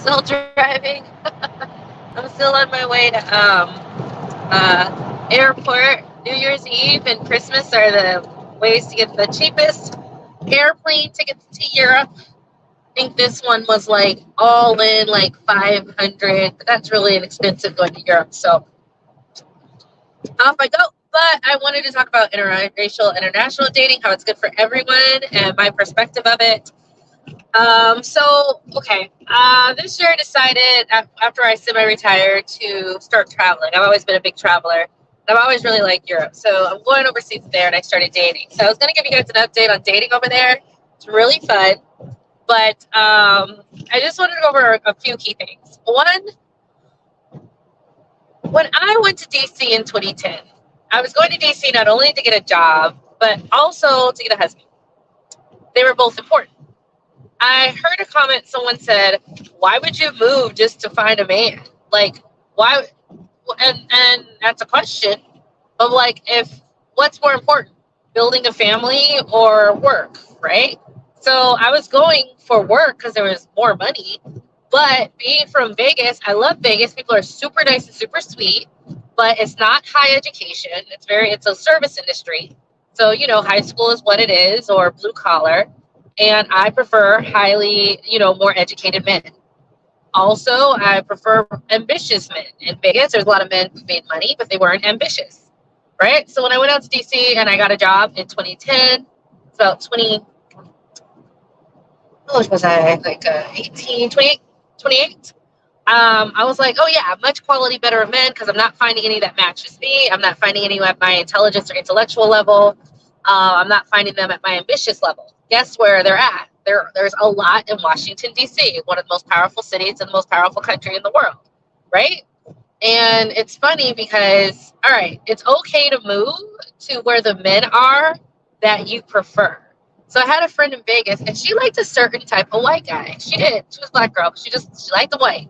still driving. I'm still on my way to airport. New Year's Eve and Christmas are the ways to get the cheapest airplane tickets to Europe. I think this one was like all in like 500, but that's really inexpensive going to Europe. So off I go. But I wanted to talk about interracial international dating, how it's good for everyone, and my perspective of it. This year I decided after I semi-retired to start traveling. I've always been a big traveler. I've always really liked Europe. So I'm going overseas there and I started dating. So I was going to give you guys an update on dating over there. It's really fun. But I just wanted to go over a few key things. One, when I went to DC in 2010, I was going to DC not only to get a job, but also to get a husband. They were both important. I heard a comment, someone said, why would you move just to find a man? Like, why? And that's a question of like, if what's more important, building a family or work, right? So I was going for work because there was more money. But being from Vegas, I love Vegas. People are super nice and super sweet, but it's not high education. It's a service industry. So, high school is what it is, or blue collar. And I prefer highly, more educated men. Also, I prefer ambitious men. In Vegas, there's a lot of men who made money, but they weren't ambitious, right? So when I went out to DC and I got a job in 2010, it's about 20, how old was I? Like 18, 28, 28. I was like, oh yeah, much quality better of men because I'm not finding any that matches me. I'm not finding any at my intelligence or intellectual level. I'm not finding them at my ambitious level. Guess where they're at? There's a lot in Washington, D.C., one of the most powerful cities and the most powerful country in the world, right? And it's funny because, all right, it's okay to move to where the men are that you prefer. So I had a friend in Vegas, and she liked a certain type of white guy. She did. She was a black girl. She liked the white.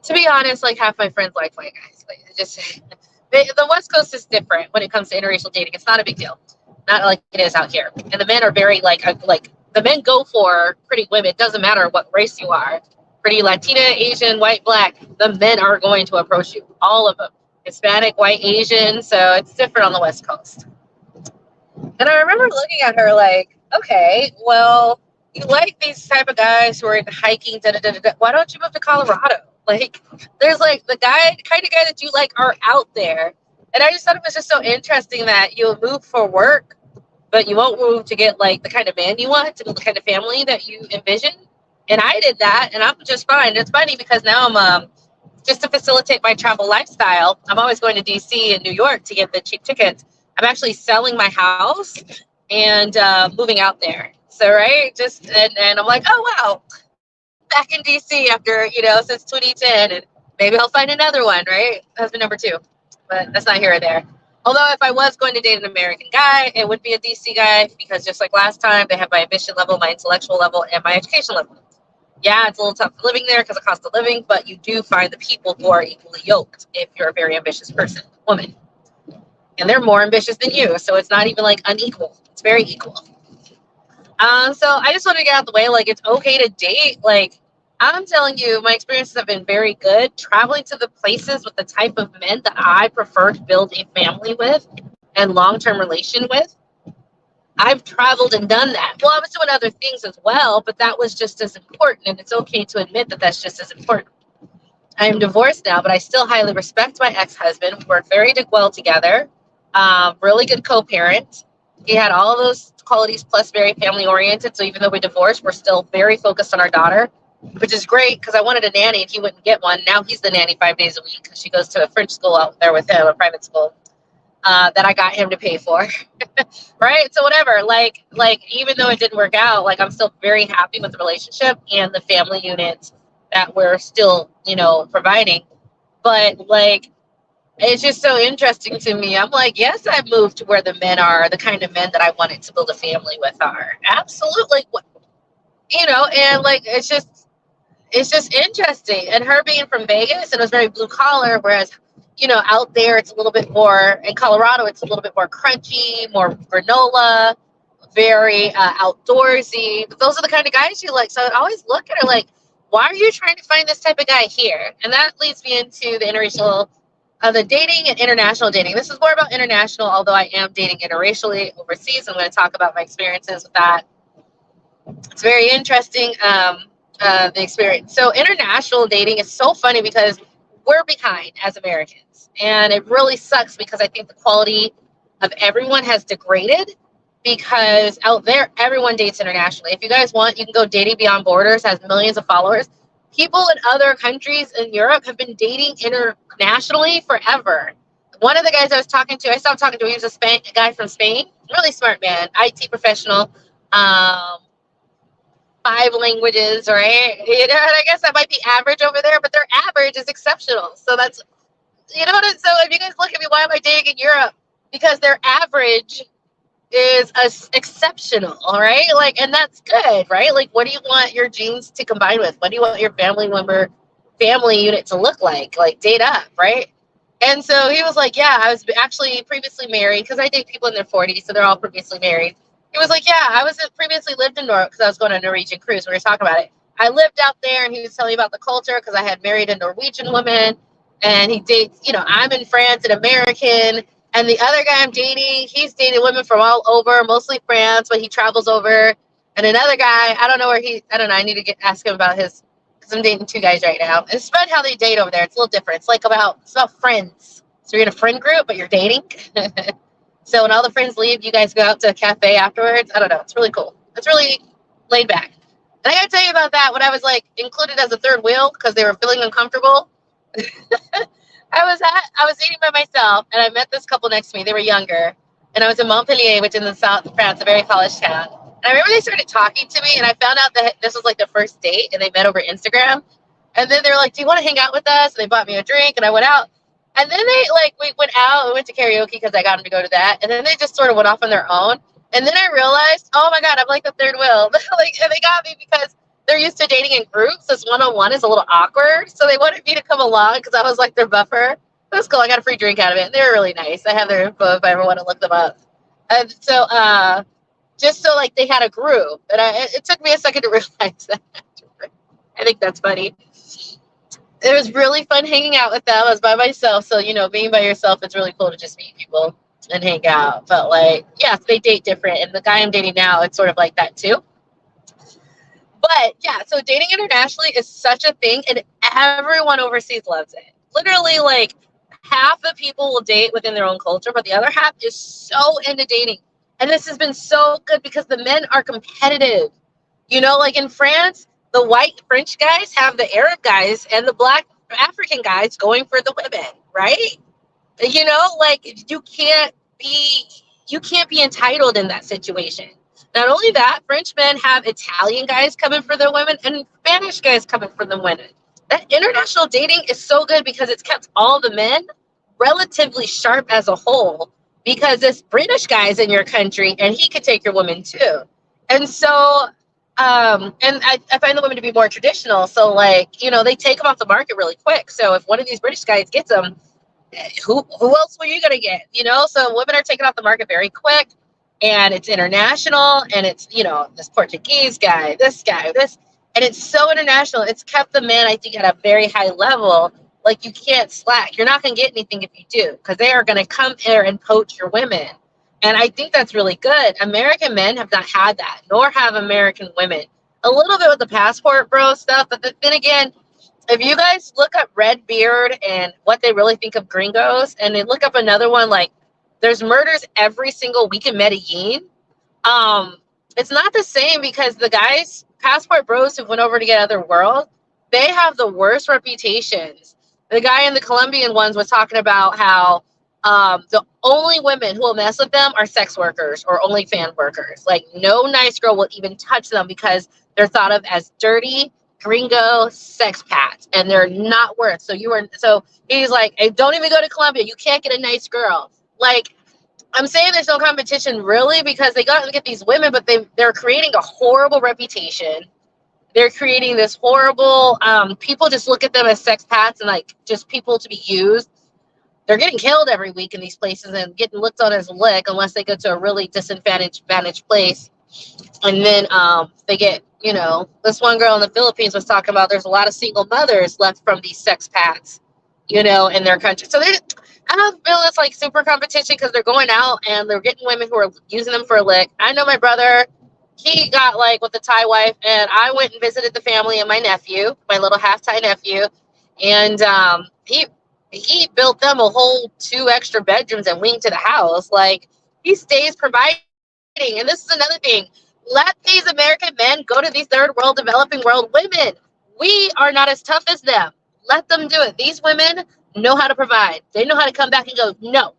To be honest, like half my friends like white guys. Like, the West Coast is different when it comes to interracial dating. It's not a big deal, not like it is out here. And the men are very like the men go for pretty women. It doesn't matter what race you are, pretty Latina, Asian, white, black. The men are going to approach you, all of them, Hispanic, white, Asian. So it's different on the West Coast. And I remember looking at her like, okay, well, you like these type of guys who are into hiking. Why don't you move to Colorado? Like, there's like the kind of guy that you like are out there. And I just thought it was just so interesting that you'll move for work, but you won't move to get like the kind of man you want, to build the kind of family that you envision. And I did that, and I'm just fine. It's funny because now I'm just to facilitate my travel lifestyle. I'm always going to DC and New York to get the cheap tickets. I'm actually selling my house and moving out there. So right, and I'm like, oh wow, back in DC after since 2010, and maybe I'll find another one, right? Husband number 2, but that's not here or there. Although if I was going to date an American guy, it would be a DC guy because just like last time, they have my ambition level, my intellectual level, and my education level. Yeah, it's a little tough living there because of cost of living, but you do find the people who are equally yoked if you're a very ambitious person, woman. And they're more ambitious than you, so it's not even like unequal. It's very equal. So I just want to get out of the way. Like, it's okay to date. Like, I'm telling you, my experiences have been very good. Traveling to the places with the type of men that I prefer to build a family with and long-term relation with. I've traveled and done that. Well, I was doing other things as well, but that was just as important. And it's okay to admit that that's just as important. I am divorced now, but I still highly respect my ex-husband. We work very well together. Really good co-parent. He had all of those qualities plus very family oriented. So even though we divorced, we're still very focused on our daughter, which is great because I wanted a nanny and he wouldn't get one. Now he's the nanny 5 days a week because she goes to a French school out there with him, a private school that I got him to pay for. Right. So whatever, like even though it didn't work out, like I'm still very happy with the relationship and the family unit that we're still, providing. But like, it's just so interesting to me. I'm like, yes, I've moved to where the men are, the kind of men that I wanted to build a family with are. Absolutely. And like, it's just interesting. And her being from Vegas, and it was very blue collar, whereas, out there, it's a little bit more, in Colorado, it's a little bit more crunchy, more granola, very outdoorsy. But those are the kind of guys you like. So I always look at her like, why are you trying to find this type of guy here? And that leads me into the interracial, the dating and international dating. This is more about international, although I am dating interracially overseas. I'm going to talk about my experiences with that. It's very interesting, the experience. So international dating is so funny because we're behind as Americans. And it really sucks because I think the quality of everyone has degraded because out there, everyone dates internationally. If you guys want, you can go Dating Beyond Borders, has millions of followers. People in other countries in Europe have been dating internationally forever. One of the guys I stopped talking to, he was a guy from Spain, really smart man, IT professional, 5 languages, right? And I guess that might be average over there, but their average is exceptional. So that's, so if you guys look at me, why am I dating in Europe? Because their average is exceptional, all right? Like, and that's good, right? Like, what do you want your genes to combine with? What do you want your family unit to look like? Like, date up, right? And so he was like, yeah, I was actually previously married because I date people in their 40s, so they're all previously married. He was like, yeah, I was previously lived in Norway because I was going on a Norwegian cruise. We were talking about it. I lived out there, and he was telling me about the culture because I had married a Norwegian woman, and he dates, I'm in France, an American, and the other guy I'm dating, he's dated women from all over, mostly France, but he travels over. And another guy, I don't know, I need to ask him about his, because I'm dating 2 guys right now. And it's fun how they date over there. It's a little different. It's about friends. So you're in a friend group, but you're dating. So when all the friends leave, you guys go out to a cafe afterwards. I don't know. It's really cool. It's really laid back. And I got to tell you about that when I was like included as a third wheel because they were feeling uncomfortable. I was eating by myself, and I met this couple next to me. They were younger, and I was in Montpellier, which is in the south of France, a very college town. And I remember they started talking to me, and I found out that this was like the first date, and they met over Instagram. And then they were like, "Do you want to hang out with us?" And they bought me a drink, and I went out. And then we went out. We went to karaoke because I got them to go to that. And then they just sort of went off on their own. And then I realized, oh my God, I'm like the third wheel. And they got me because they're used to dating in groups. This one-on-one is a little awkward. So they wanted me to come along because I was like their buffer. It was cool. I got a free drink out of it. And they were really nice. I have their info if I ever want to look them up. And so just so like they had a group. And it took me a second to realize that. I think that's funny. It was really fun hanging out with them. I was by myself. So, being by yourself, it's really cool to just meet people and hang out. But they date different. And the guy I'm dating now, it's sort of like that too. But yeah, so dating internationally is such a thing, and everyone overseas loves it. Literally, like half the people will date within their own culture, but the other half is so into dating. And this has been so good because the men are competitive. Like in France, the white French guys have the Arab guys and the black African guys going for the women, right? You can't be entitled in that situation. Not only that, French men have Italian guys coming for their women and Spanish guys coming for the women. That international dating is so good because it's kept all the men relatively sharp as a whole because this British guy is in your country and he could take your woman too. And so, and I find the women to be more traditional. So they take them off the market really quick. So if one of these British guys gets them, who else were you going to get? So women are taken off the market very quick. And it's international, and it's, this Portuguese guy, this, and it's so international. It's kept the man, I think, at a very high level. Like, you can't slack. You're not going to get anything if you do, because they are going to come here and poach your women. And I think that's really good. American men have not had that, nor have American women. A little bit with the passport bro stuff, but then again, if you guys look up Red Beard and what they really think of gringos, and they look up another one like, there's murders every single week in Medellin. It's not the same because the guys, passport bros who went over to get other world, they have the worst reputations. The guy in the Colombian ones was talking about how the only women who will mess with them are sex workers or only fan workers. Like, no nice girl will even touch them because they're thought of as dirty, gringo sex pats, and they're not worth. So he's like, hey, don't even go to Colombia. You can't get a nice girl. Like, I'm saying there's no competition really because they got to get these women, but they're creating a horrible reputation. They're creating this horrible, people just look at them as sex pats and like just people to be used. They're getting killed every week in these places and getting looked on as a lick unless they go to a really disadvantaged place. And then they get, You know, this one girl in the Philippines was talking about there's a lot of single mothers left from these sex pacts, you know, in their country. So they, I don't feel it's like super competition because they're going out and they're getting women who are using them for a lick. I know my brother, he got like with the Thai wife, and I went and visited the family and my nephew, my little half Thai nephew, and he built them a whole 2 extra bedrooms and wing to the house. Like he stays providing, and this is another thing. Let these American men go to these third world, developing world women. We are not as tough as them. Let them do it. These women know how to provide. They know how to come back and go, no,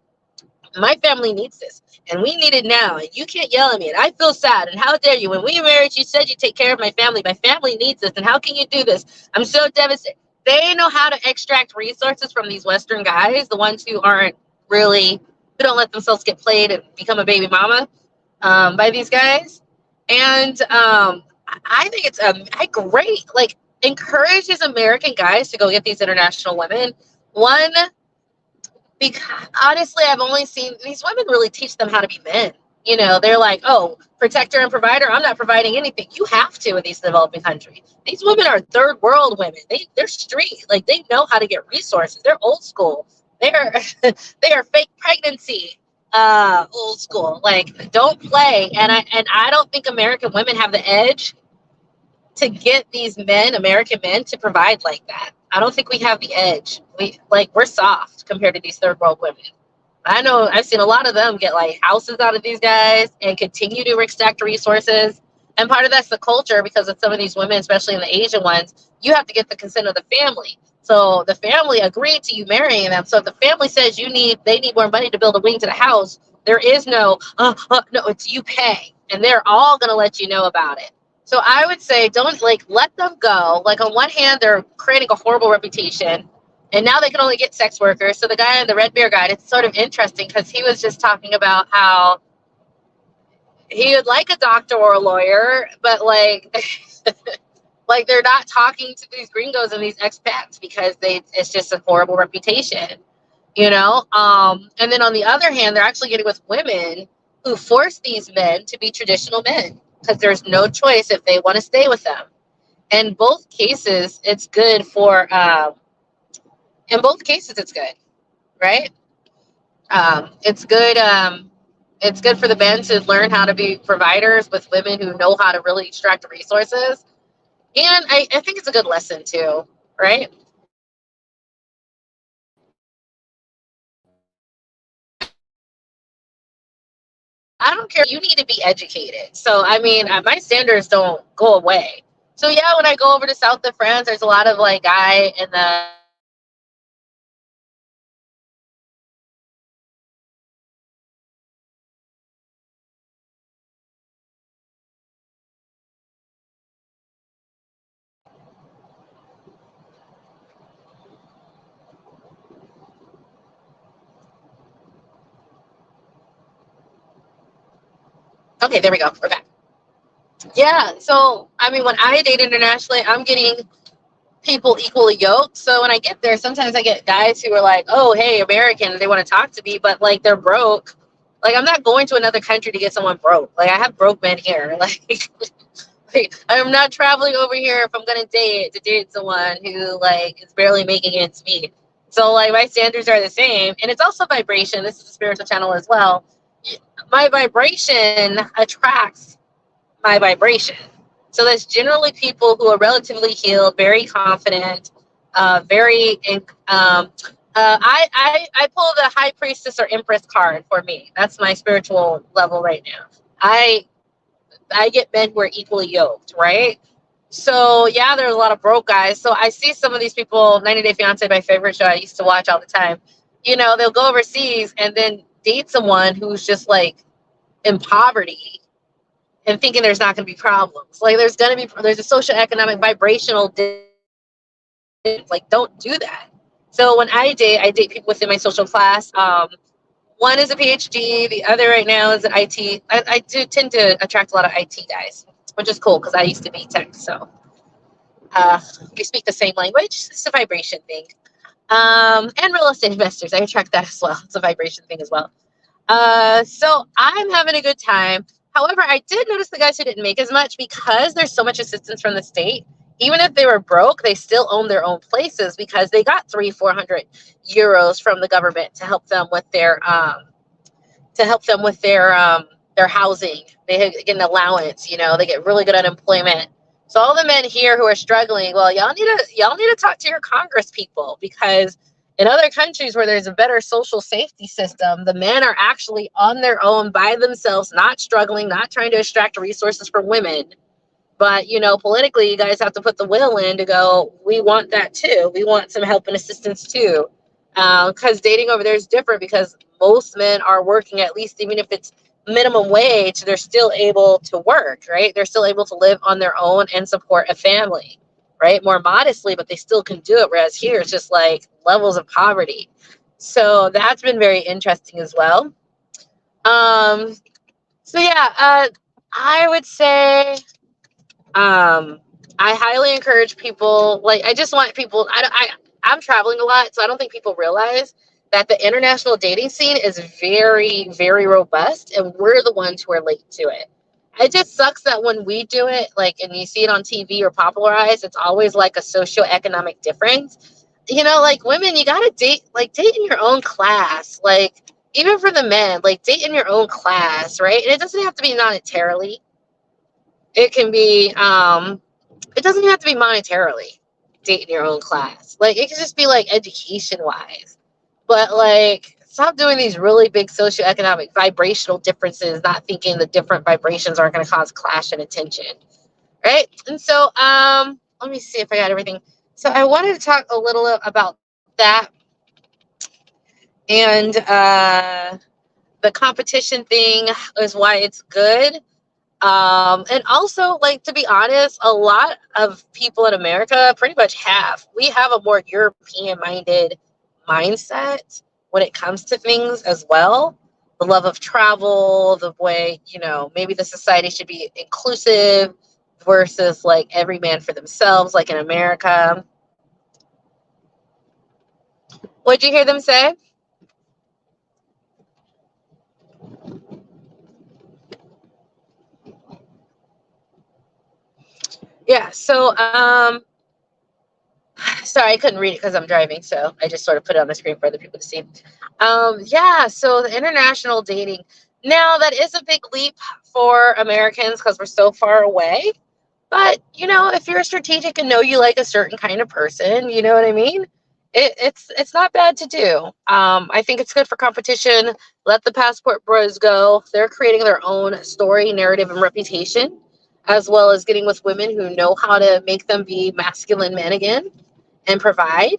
my family needs this, and we need it now. And you can't yell at me. And I feel sad. And how dare you? When we married, you said you take care of my family. My family needs this. And how can you do this? I'm so devastated. They know how to extract resources from these Western guys, the ones who aren't really, who don't let themselves get played and become a baby mama by these guys. And I think it's a great, like, encourages American guys to go get these international women. One, because honestly, I've only seen these women really teach them how to be men. You know, they're like, oh, protector and provider. I'm not providing anything. You have to in these developing countries. These women are third world women. They're street. Like they know how to get resources. They're old school. They're they are fake pregnancy old school. Like don't play. And I don't think American women have the edge to get these men, American men, to provide like that. I don't think we have the edge. We're soft compared to these third world women. I know I've seen a lot of them get like houses out of these guys and continue to extract resources. And part of that's the culture because of some of these women, especially in the Asian ones, you have to get the consent of the family. So the family agreed to you marrying them. So if the family says they need more money to build a wing to the house, there is no, no, it's you pay. And they're all going to let you know about it. So I would say don't let them go. Like on one hand, they're creating a horrible reputation and now they can only get sex workers. So the guy in the Red Bear Guide, it's sort of interesting because he was just talking about how he would like a doctor or a lawyer, but like like they're not talking to these gringos and these expats because it's just a horrible reputation, you know? And then on the other hand, they're actually getting with women who force these men to be traditional men because there's no choice if they want to stay with them. In both cases, it's good for, in both cases, it's good, right? It's good. It's good for the men to learn how to be providers with women who know how to really extract resources. And I think it's a good lesson too, right? I don't care. You need to be educated. So, I mean, my standards don't go away. So, yeah, when I go over to South of France, there's a lot of like guy in the okay, there we go. We're back. Yeah. So, I mean, when I date internationally, I'm getting people equally yoked. So when I get there, sometimes I get guys who are like, "Oh, hey, American," they want to talk to me, but like they're broke. Like I'm not going to another country to get someone broke. Like I have broke men here. Like I'm not traveling over here if I'm gonna date someone who like is barely making ends meet. So like my standards are the same, and it's also vibration. This is a spiritual channel as well. My vibration attracts my vibration. So that's generally people who are relatively healed, very confident, very. I pull the High Priestess or Empress card for me. That's my spiritual level right now. I get men who are equally yoked, right? So yeah, there's a lot of broke guys. So I see some of these people. 90 Day Fiance, my favorite show, I used to watch all the time. You know, they'll go overseas and then date someone who's just like in poverty and thinking there's not going to be problems. Like there's a social economic vibrational difference. Like don't do that. So when I date people within my social class. One is a PhD, the other right now is an IT. I do tend to attract a lot of IT guys, which is cool because I used to be tech. So we speak the same language. It's a vibration thing. And real estate investors, I attract that as well. It's a vibration thing as well. So I'm having a good time. However, I did notice the guys who didn't make as much, because there's so much assistance from the state. Even if they were broke, they still own their own places, because they got 300-400 euros from the government to help them with their housing. They get an allowance. They get really good unemployment. So all the men here who are struggling, well, y'all need to talk to your Congress people, because in other countries where there's a better social safety system, the men are actually on their own by themselves, not struggling, not trying to extract resources from women. But, politically, you guys have to put the will in to go, we want that too. We want some help and assistance too. Because dating over there is different, because most men are working, at least even if it's minimum wage, they're still able to work, right? They're still able to live on their own and support a family, right? More modestly, but they still can do it. Whereas here, it's just like levels of poverty. So that's been very interesting as well. So yeah, I would say, I highly encourage people. Like, I just want people. I'm traveling a lot, so I don't think people realize that the international dating scene is very, very robust, and we're the ones who are late to it. It just sucks that when we do it, like, and you see it on TV or popularized, it's always like a socioeconomic difference. Like, women, you gotta date in your own class. Like, even for the men, like, date in your own class, right? And it doesn't have to be monetarily. It can be, it doesn't have to be monetarily. Date in your own class. Like, it can just be like education wise. But like, stop doing these really big socioeconomic vibrational differences, not thinking the different vibrations aren't going to cause clash and attention. Right? And so, let me see if I got everything. So I wanted to talk a little about that, and the competition thing is why it's good. And also, like, to be honest, a lot of people in America pretty much we have a more European minded mindset when it comes to things as well. The love of travel, the way, maybe the society should be inclusive versus like every man for themselves, like in America. What'd you hear them say? Yeah, so sorry, I couldn't read it because I'm driving, so I just sort of put it on the screen for other people to see. Yeah, so the international dating. Now, that is a big leap for Americans because we're so far away. But, if you're strategic and know you like a certain kind of person, you know what I mean? It's not bad to do. I think it's good for competition. Let the passport bros go. They're creating their own story, narrative, and reputation, as well as getting with women who know how to make them be masculine men again and provide.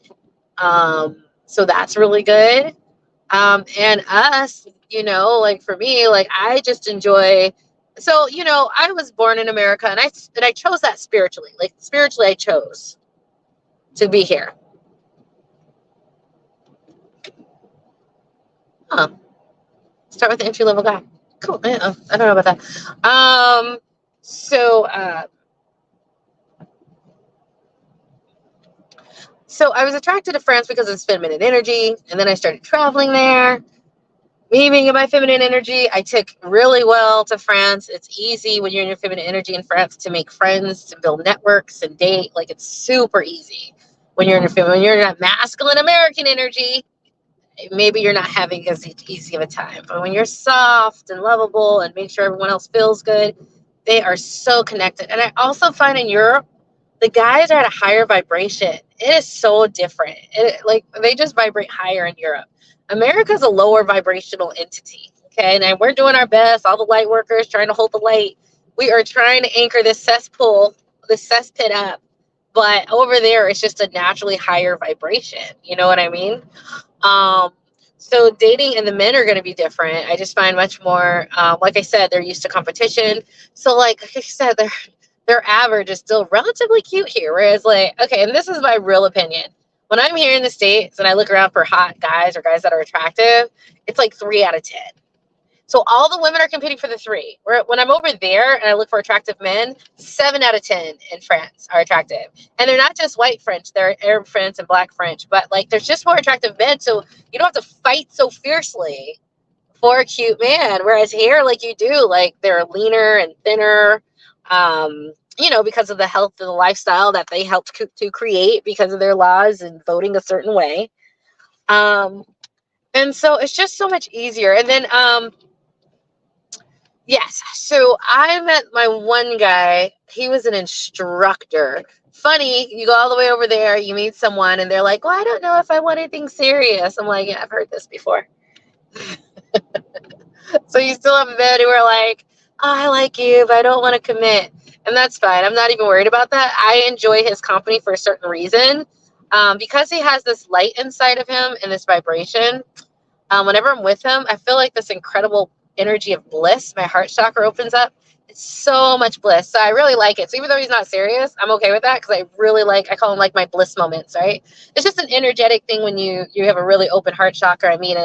So that's really good. And us, like for me, like I just enjoy. So, I was born in America, and I chose that spiritually. Like spiritually, I chose to be here. Huh. Start with the entry level guy. Cool. I don't know about that. So, so I was attracted to France because of its feminine energy, and then I started traveling there. Me being in my feminine energy, I took really well to France. It's easy when you're in your feminine energy in France to make friends, to build networks and date. Like, it's super easy when you're in your feminine. When you're in that masculine American energy, maybe you're not having as easy of a time. But when you're soft and lovable and make sure everyone else feels good, they are so connected. And I also find in Europe, the guys are at a higher vibration. It is so different. Like, they just vibrate higher in Europe. America's a lower vibrational entity. Okay. And we're doing our best. All the light workers trying to hold the light. We are trying to anchor this cesspool, this cesspit up. But over there, it's just a naturally higher vibration. You know what I mean? So dating and the men are going to be different. I just find much more, like I said, they're used to competition. So like I said, their average is still relatively cute here. Whereas like, okay, and this is my real opinion. When I'm here in the States and I look around for hot guys or guys that are attractive, it's like 3 out of 10. So all the women are competing for the 3. When I'm over there and I look for attractive men, 7 out of 10 in France are attractive. And they're not just white French, they're Arab French and black French. But like, there's just more attractive men. So you don't have to fight so fiercely for a cute man. Whereas here, like you do, like they're leaner and thinner, because of the health and the lifestyle that they helped to create because of their laws and voting a certain way. And so it's just so much easier. And then, yes, so I met my one guy. He was an instructor. Funny, you go all the way over there, you meet someone, and they're like, well, I don't know if I want anything serious. I'm like, yeah, I've heard this before. So you still have men who are like, oh, I like you, but I don't want to commit. And that's fine. I'm not even worried about that. I enjoy his company for a certain reason. Because he has this light inside of him and this vibration. Whenever I'm with him, I feel like this incredible energy of bliss. My heart chakra opens up. It's so much bliss. So I really like it. So even though he's not serious, I'm okay with that because I really I call them like my bliss moments, right? It's just an energetic thing when you have a really open heart chakra. I mean,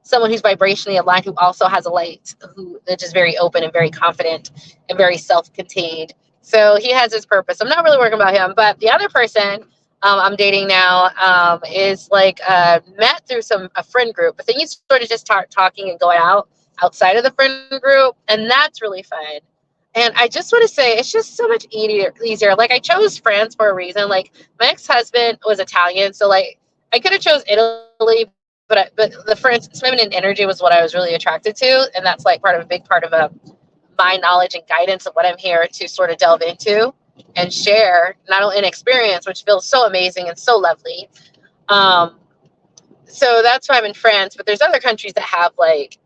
someone who's vibrationally aligned who also has a light, who is just very open and very confident and very self-contained. So he has his purpose. I'm not really working about him, but the other person I'm dating now is met through a friend group, but then you sort of just start talking and going outside of the friend group, and that's really fun. And I just want to say it's just so much easier. Like I chose France for a reason. Like my ex-husband was Italian, so like I could have chose Italy, but the French feminine energy was what I was really attracted to, and that's like a big part of my knowledge and guidance of what I'm here to sort of delve into and share, not only an experience, which feels so amazing and so lovely. So that's why I'm in France, but there's other countries that have like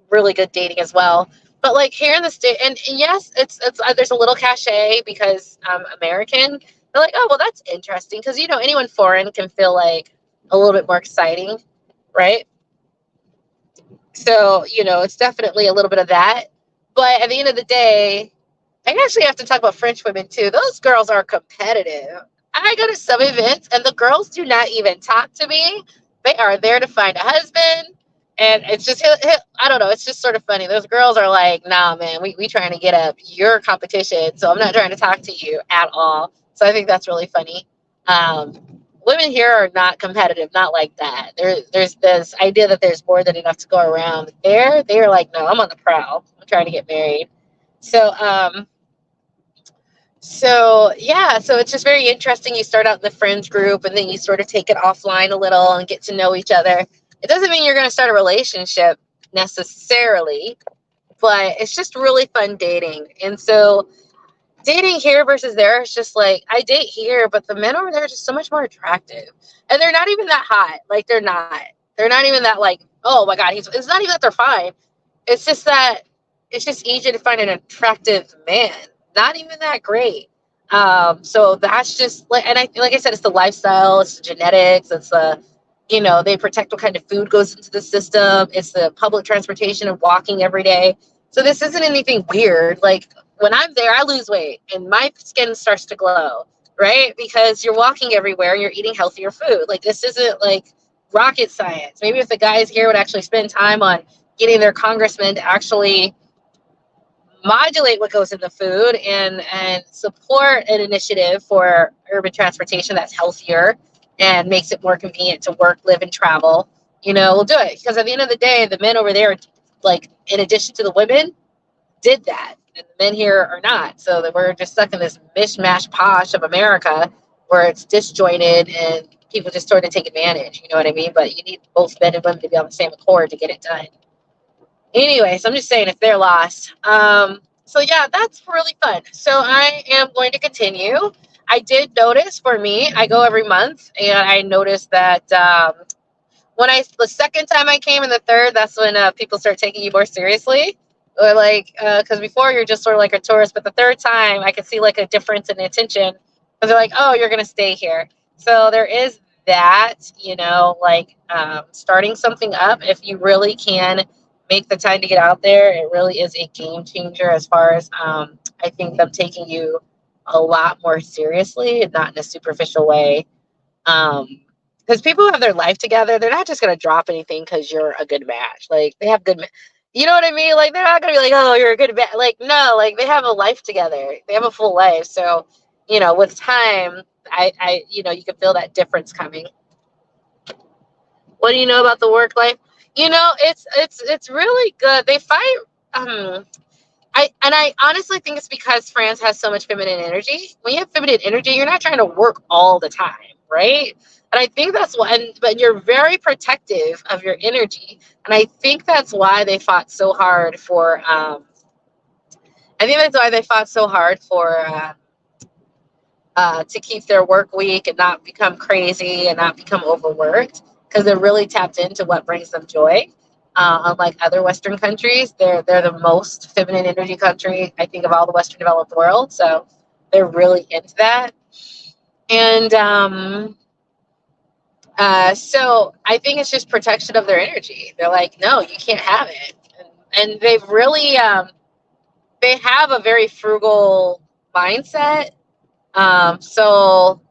really good dating as well. But like here in the state, and yes, it's there's a little cachet because I'm American. They're like, oh well, that's interesting because anyone foreign can feel like a little bit more exciting, right? So it's definitely a little bit of that. But at the end of the day, I actually have to talk about French women too. Those girls are competitive. I go to some events and the girls do not even talk to me. They are there to find a husband. And it's just, I don't know, it's just sort of funny. Those girls are like, nah, man, we trying to get up your competition. So I'm not trying to talk to you at all. So I think that's really funny. Women here are not competitive, not like that. There's this idea that there's more than enough to go around. They're like, no, I'm on the prowl. I'm trying to get married. So yeah, so it's just very interesting. You start out in the friends group and then you sort of take it offline a little and get to know each other. It doesn't mean you're going to start a relationship necessarily, but it's just really fun dating. And so dating here versus there is just like, I date here, but the men over there are just so much more attractive. And they're not even that hot. Like they're not even that like, oh my God, it's not even that they're fine. It's just that it's just easier to find an attractive man. Not even that great. So that's just and like I said, it's the lifestyle, it's the genetics, it's they protect what kind of food goes into the system. It's the public transportation and walking every day. So this isn't anything weird. Like when I'm there, I lose weight and my skin starts to glow, right? Because you're walking everywhere and you're eating healthier food. Like this isn't like rocket science. Maybe if the guys here would actually spend time on getting their congressmen to actually modulate what goes in the food and support an initiative for urban transportation that's healthier and makes it more convenient to work, live, and travel, we'll do it. Because at the end of the day, the men over there, like in addition to the women, did that. And the men here are not. So that we're just stuck in this mishmash posh of America where it's disjointed and people just sort of take advantage. You know what I mean? But you need both men and women to be on the same accord to get it done. Anyways, I'm just saying if they're lost. So yeah, that's really fun. So I am going to continue. I did notice for me, I go every month, and I noticed that the second time I came and the third, that's when people start taking you more seriously. Or like, because before you're just sort of like a tourist, but the third time I could see like a difference in attention. Because they're like, oh, you're going to stay here. So there is that, starting something up if you really can make the time to get out there. It really is a game changer as far as I think them taking you a lot more seriously and not in a superficial way. Because people who have their life together, they're not just going to drop anything because you're a good match. Like they have good, you know what I mean? Like they're not going to be like, oh, you're a good match. Like no, like they have a life together. They have a full life. So, with time, you can feel that difference coming. What do you know about the work life? It's really good. They fight. Um, I honestly think it's because France has so much feminine energy. When you have feminine energy, you're not trying to work all the time, right? And I think that's why. But you're very protective of your energy, and I think that's why they fought so hard for. I think that's why they fought so hard for. To keep their work week and not become crazy and not become overworked because they're really tapped into what brings them joy. Unlike other Western countries, they're the most feminine energy country I think of all the Western developed world. So they're really into that, and so I think it's just protection of their energy. They're like, no, you can't have it, and they've really they have a very frugal mindset. So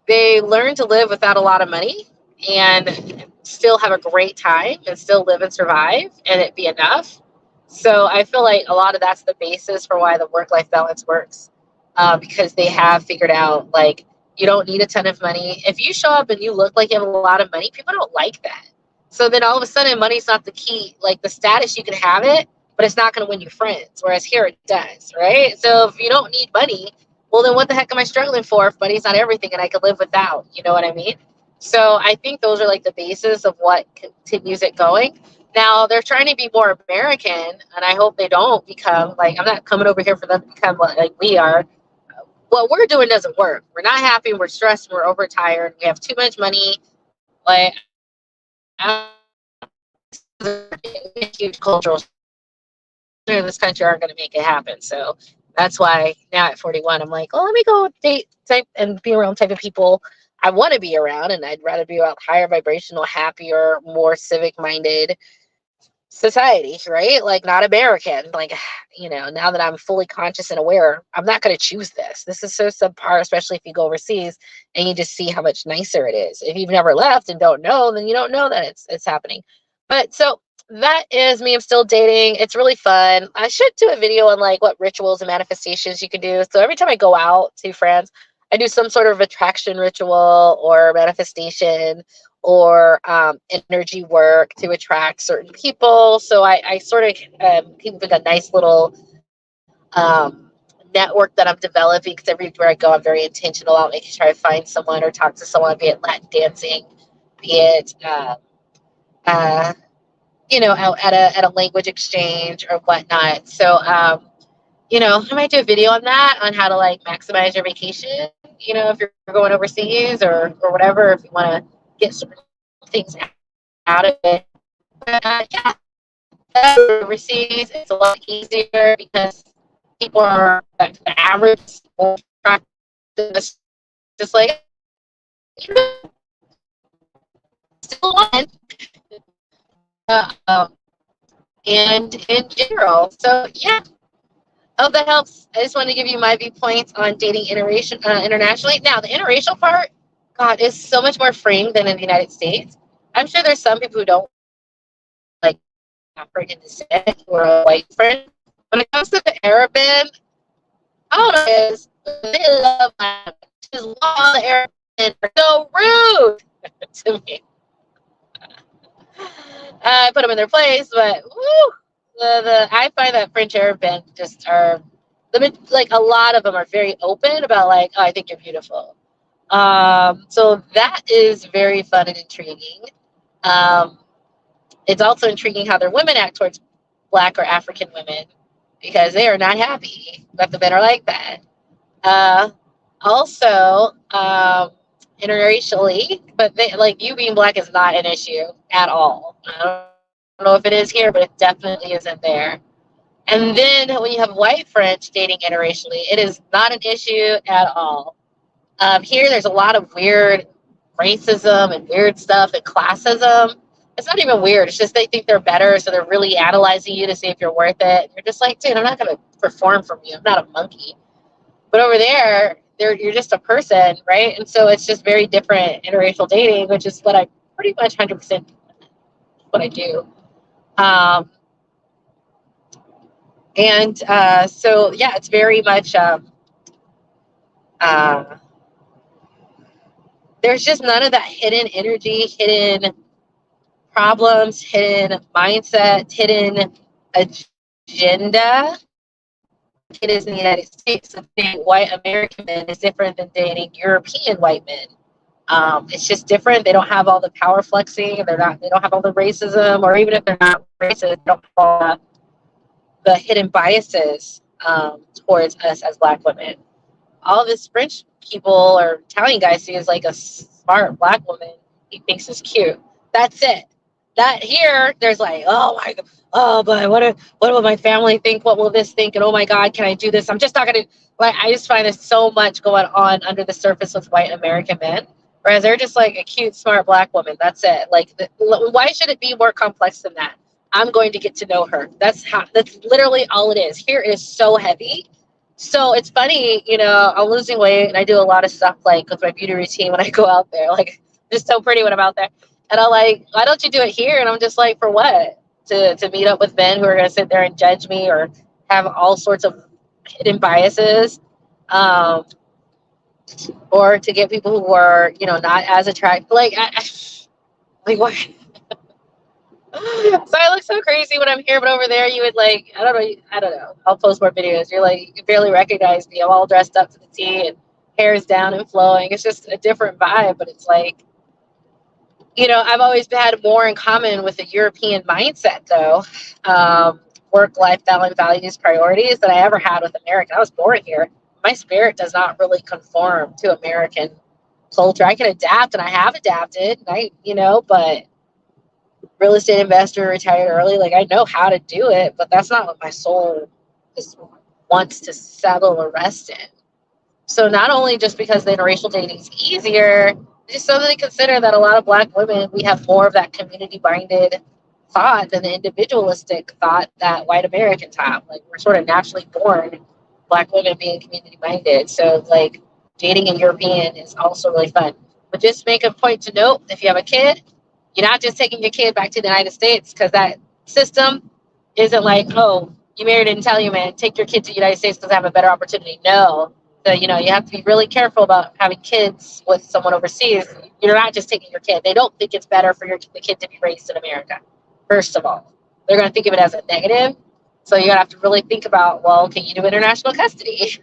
they learn to live without a lot of money and still have a great time and still live and survive and it be enough. So I feel like a lot of that's the basis for why the work-life balance works, because they have figured out like you don't need a ton of money. If you show up and you look like you have a lot of money, people don't like that. So then all of a sudden, money's not the key. Like the status, you can have it, but it's not going to win you friends. Whereas here it does, right? So if you don't need money, well, then what the heck am I struggling for if money's not everything and I could live without? You know what I mean? So I think those are like the basis of what continues it going. Now they're trying to be more American, and I hope they don't become like I'm not coming over here for them to become like we are. What we're doing doesn't work. We're not happy. We're stressed. We're overtired. We have too much money. Like huge cultural in this country aren't going to make it happen. So that's why now at 41, I'm like, oh, let me go date type and be around type of people I want to be around, and I'd rather be around higher vibrational, happier, more civic minded society, right? Like not American. Like, now that I'm fully conscious and aware, I'm not going to choose this. This is so subpar, especially if you go overseas and you just see how much nicer it is. If you've never left and don't know, then you don't know that it's happening. But so that is me. I'm still dating. It's really fun. I should do a video on like what rituals and manifestations you can do. So every time I go out to friends, I do some sort of attraction ritual or manifestation or energy work to attract certain people. So I sort of keep like a nice little network that I'm developing because everywhere I go, I'm very intentional about making sure I find someone or talk to someone, be it Latin dancing, be it uh, out at a language exchange or whatnot. So I might do a video on that on how to like maximize your vacation. If you're going overseas or whatever, if you want to get some things out of it. But yeah, overseas it's a lot easier because people are the average practice just like still one, uh, and in general. So yeah, I hope that helps. I just wanted to give you my viewpoints on dating internationally. Now the interracial part, God, is so much more freeing than in the United States. I'm sure there's some people who don't like African descent or a white friend. When it comes to the Arabian, I don't know, is they love just all the Arabians are so rude to me. I put them in their place, but woo, I find that French Arabian just are like a lot of them are very open about like, oh, I think you're beautiful. So that is very fun and intriguing. Um, it's also intriguing how their women act towards Black or African women because they are not happy that the men are like that. Uh, Also, interracially, but they, like you being Black is not an issue at all. I don't know if it is here, but it definitely isn't there. And then when you have white French dating interracially, it is not an issue at all. Here, there's a lot of weird racism and weird stuff and classism. It's not even weird. It's just they think they're better, so they're really analyzing you to see if you're worth it. You're just like, dude, I'm not going to perform for you. I'm not a monkey. But over there, you're just a person, right? And so it's just very different interracial dating, which is what I pretty much 100% what I do. And so, yeah, it's very much, there's just none of that hidden energy, hidden problems, hidden mindset, hidden agenda. It is in the United States. So dating white American men is different than dating European white men. It's just different. They don't have all the power flexing. They don't have all the racism, or even if they're not racist, they don't have all the hidden biases towards us as Black women. All this French people or Italian guy sees like a smart Black woman he thinks is cute. That's it. That here, there's like, oh my, oh, but what will my family think? What will this think? And oh my God, can I do this? I'm just not gonna. Like, I just find there's so much going on under the surface with white American men, whereas they're just like a cute, smart Black woman. That's it. Like, why should it be more complex than that? I'm going to get to know her. That's how. That's literally all it is. Here it is so heavy. So it's funny, I'm losing weight and I do a lot of stuff like with my beauty routine when I go out there. Like, just so pretty when I'm out there. And I'm like, why don't you do it here? And I'm just like, for what? To meet up with men who are going to sit there and judge me or have all sorts of hidden biases, or to get people who are, not as attractive. Like, like what? So I look so crazy when I'm here, but over there you would like, I don't know. I'll post more videos. You're like, you can barely recognize me. I'm all dressed up to the T and hair is down and flowing. It's just a different vibe, but it's like, I've always had more in common with the European mindset though. Work-life balance, values, priorities than I ever had with American. I was born here. My spirit does not really conform to American culture. I can adapt and I have adapted, but real estate investor, retired early. Like, I know how to do it, but that's not what my soul wants to settle or rest in. So not only just because the interracial dating is easier, just so that they consider that a lot of Black women, we have more of that community-minded thought than the individualistic thought that white Americans have. Like, we're sort of naturally born Black women being community-minded. So, like, dating a European is also really fun. But just make a point to note, if you have a kid, you're not just taking your kid back to the United States, because that system isn't like, oh, you married an Italian man, take your kid to the United States because I have a better opportunity. No. So, you have to be really careful about having kids with someone overseas. You're not just taking your kid. They don't think it's better for the kid to be raised in America, first of all. They're going to think of it as a negative. So you're going to have to really think about, well, can you do international custody?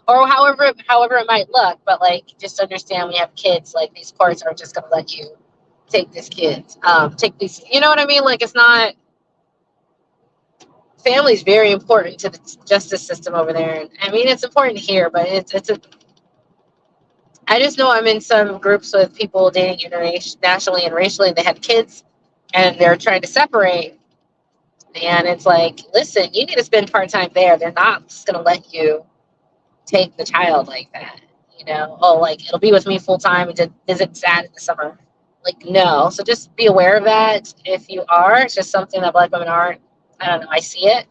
Or however it might look. But, like, just understand when you have kids, like, these courts aren't just going to let you take this kid, take these, you know what I mean? Like, it's not, family is very important to the justice system over there. And I mean, it's important here, but I just know I'm in some groups with people dating internationally and racially, and they have kids and they're trying to separate. And it's like, listen, you need to spend part-time there. They're not just going to let you take the child like that. Oh, like, it'll be with me full-time and to visit dad in the summer. Like, no. So just be aware of that. If you are, it's just something that Black women aren't. I don't know. I see it.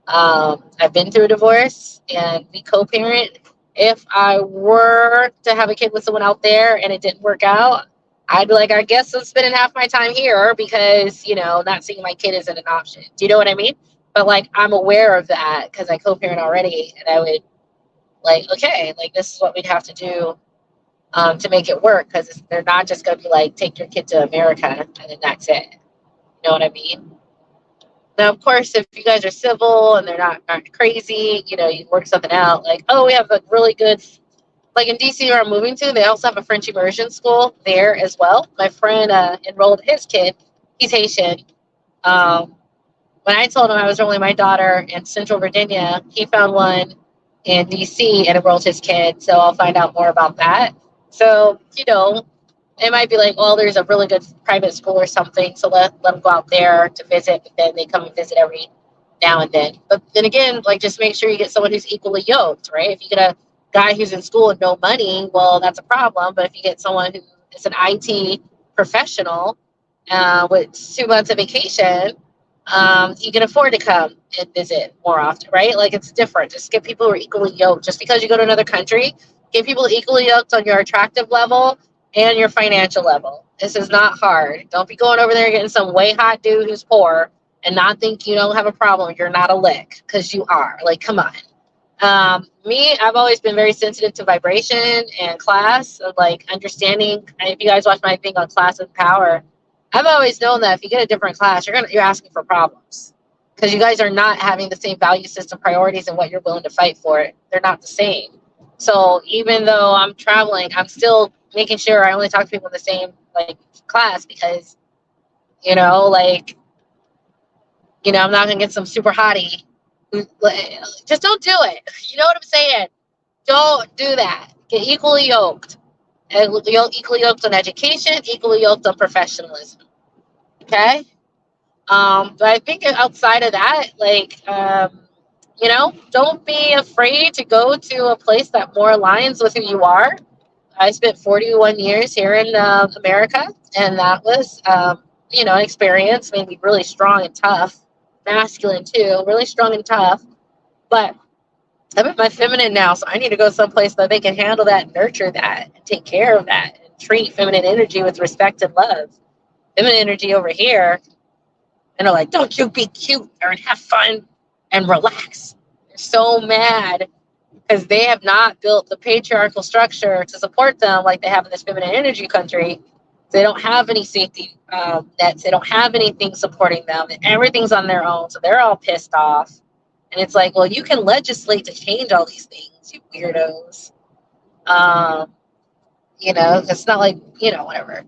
I've been through a divorce and we co-parent. If I were to have a kid with someone out there and it didn't work out, I'd be like, I guess I'm spending half my time here because, not seeing my kid isn't an option. Do you know what I mean? But, like, I'm aware of that because I co-parent already, and I would, like, okay, like, this is what we'd have to do to make it work, because they're not just going to be like, take your kid to America and then that's it. You know what I mean? Now, of course, if you guys are civil and they're not crazy, you work something out. Like, oh, we have a really good, like in DC where I'm moving to, they also have a French immersion school there as well. My friend enrolled his kid. He's Haitian. When I told him I was enrolling my daughter in Central Virginia, he found one in DC and enrolled his kid. So I'll find out more about that. So, it might be like, well, there's a really good private school or something, so let them go out there to visit, but then they come and visit every now and then. But then again, like, just make sure you get someone who's equally yoked, right? If you get a guy who's in school and no money, well, that's a problem. But if you get someone who is an IT professional with 2 months of vacation, you can afford to come and visit more often, right? Like, it's different. Just get people who are equally yoked. Just because you go to another country, get people equally yoked on your attractive level and your financial level. This is not hard. Don't be going over there and getting some way hot dude who's poor and not think you don't have a problem. You're not a lick, because you are. Like, come on. I've always been very sensitive to vibration and class, of, like, understanding. If you guys watch my thing on class and power, I've always known that if you get a different class, you're asking for problems because you guys are not having the same value system priorities and what you're willing to fight for. They're not the same. So even though I'm traveling, I'm still making sure I only talk to people in the same like class because like I'm not gonna get some super hottie. Just don't do it. You know what I'm saying? Don't do that. Get equally yoked. Equally yoked on education, equally yoked on professionalism. Okay? But I think outside of that, don't be afraid to go to a place that more aligns with who you are. I spent 41 years here in America, and that was, an experience, made me really strong and tough, masculine too, really strong and tough. But I'm at my feminine now, so I need to go someplace that they can handle that, nurture that, and take care of that, and treat feminine energy with respect and love. Feminine energy over here, and they're like, don't you be cute and have fun and relax. They're so mad because they have not built the patriarchal structure to support them like they have in this feminine energy country. They don't have any safety nets. They don't have anything supporting them. Everything's on their own. So they're all pissed off. And it's like, well, you can legislate to change all these things, you weirdos. It's not like, whatever.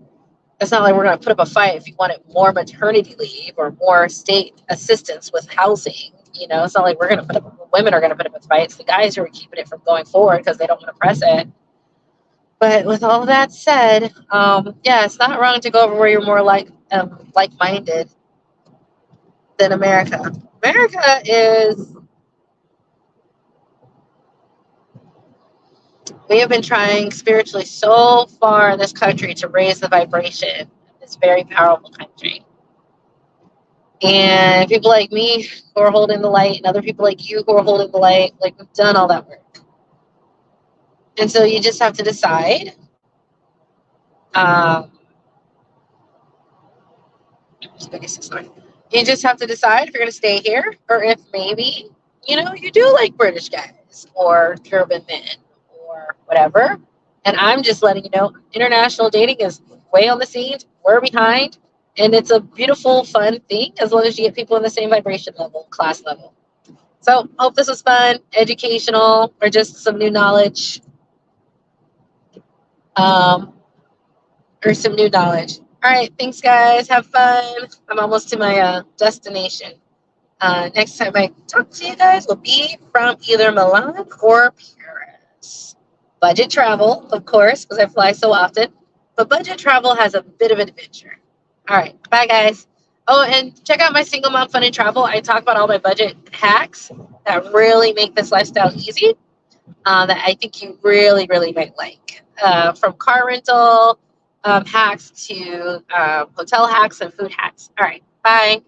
It's not like we're going to put up a fight if you wanted more maternity leave or more state assistance with housing. It's not like women are going to put up a fight. It's the guys who are keeping it from going forward because they don't want to press it. But with all that said, it's not wrong to go over where you're more like-minded than America. America is, we have been trying spiritually so far in this country to raise the vibration of this very powerful country. And people like me who are holding the light and other people like you who are holding the light, we've done all that work. And so you just have to decide. You just have to decide if you're going to stay here or if maybe, you do like British guys or Cuban men or whatever. And I'm just letting you know, international dating is way on the scenes. We're behind. And it's a beautiful, fun thing as long as you get people in the same vibration level, class level. So hope this was fun, educational, or just some new knowledge. Or some new knowledge. All right, thanks, guys. Have fun. I'm almost to my destination. Next time I talk to you guys will be from either Milan or Paris. Budget travel, of course, because I fly so often. But budget travel has a bit of an adventure. All right, bye, guys. Oh, and check out my Single Mom Fun and Travel. I talk about all my budget hacks that really make this lifestyle easy that I think you really, really might like. From car rental hacks to hotel hacks and food hacks. All right, bye.